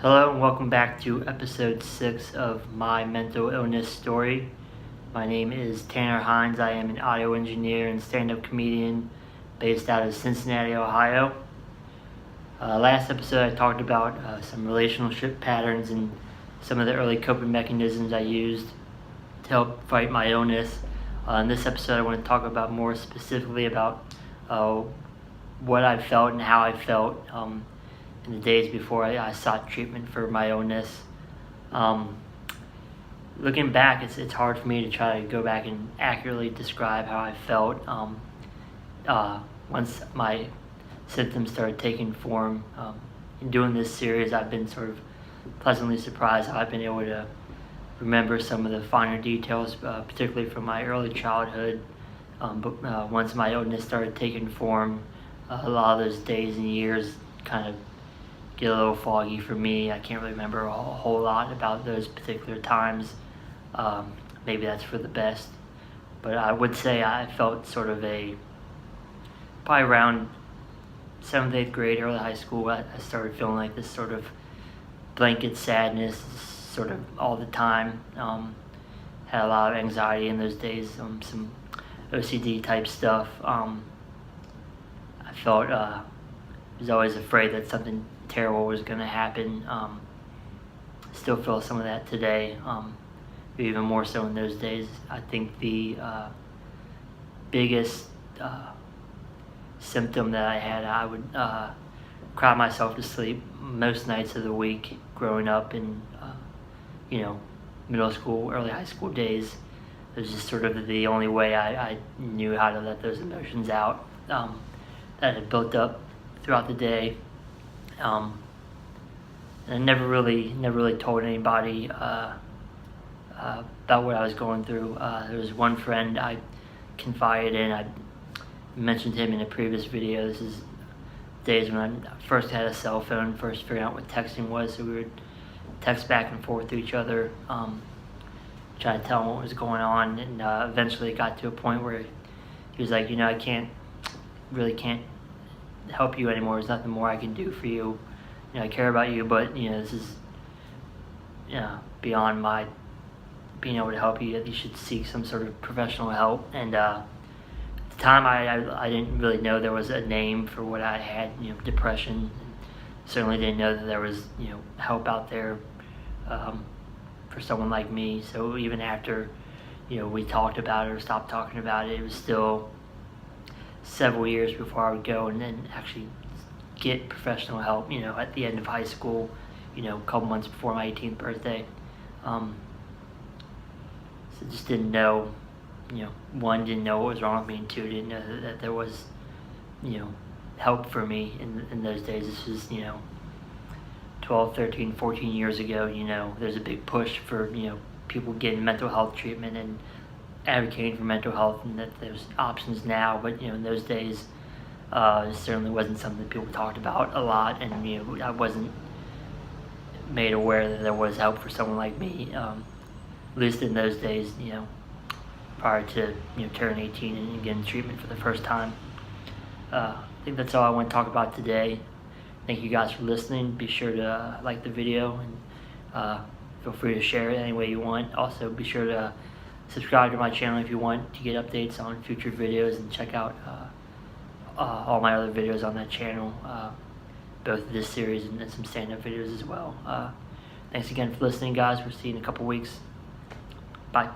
Hello and welcome back to episode 6 of my mental illness story. My name is Tanner Hines. I am an audio engineer and stand-up comedian based out of Cincinnati, Ohio. Last episode I talked about some relationship patterns and some of the early coping mechanisms I used to help fight my illness. In this episode I want to talk about more specifically about what I felt and how I felt in the days before I sought treatment for my illness. Looking back, it's hard for me to try to go back and accurately describe how I felt once my symptoms started taking form. In doing this series, I've been sort of pleasantly surprised how I've been able to remember some of the finer details, particularly from my early childhood. But once my illness started taking form, a lot of those days and years kind of get a little foggy for me. I can't really remember a whole lot about those particular times. Maybe that's for the best. But I would say I felt sort of probably around 7th, 8th grade, early high school, I started feeling like this sort of blanket sadness sort of all the time. Had a lot of anxiety in those days, some OCD type stuff. I felt was always afraid that something terrible was going to happen. Still feel some of that today, even more so in those days. I think the biggest symptom that I had, I would cry myself to sleep most nights of the week growing up in middle school, early high school days. It was just sort of the only way I knew how to let those emotions out that had built up throughout the day. And I never really told anybody about what I was going through. There was one friend I confided in. I mentioned him in a previous video. This is days when I first had a cell phone, first figuring out what texting was. So we would text back and forth to each other, try to tell him what was going on. And eventually it got to a point where he was like, I can't help you anymore. There's nothing more I can do for you. I care about you, but this is beyond my being able to help you. You should seek some sort of professional help. And at the time, I didn't really know there was a name for what I had. Depression. Certainly didn't know that there was help out there for someone like me. So even after we talked about it or stopped talking about it, it was still several years before I would go and then actually get professional help, at the end of high school, a couple months before my 18th birthday. So just didn't know, one, didn't know what was wrong with me, and two, didn't know that there was, help for me in those days. This was, 12, 13, 14 years ago. There's a big push for, people getting mental health treatment and advocating for mental health, and that there's options now, but in those days it certainly wasn't something that people talked about a lot, and I wasn't made aware that there was help for someone like me, at least in those days, prior to turning 18 and getting treatment for the first time. I think that's all I want to talk about today. Thank you guys for listening. Be sure to like the video, and feel free to share it any way you want. Also, be sure to subscribe to my channel if you want to get updates on future videos, and check out all my other videos on that channel, both this series and some stand-up videos as well. Thanks again for listening, guys. We'll see you in a couple weeks. Bye.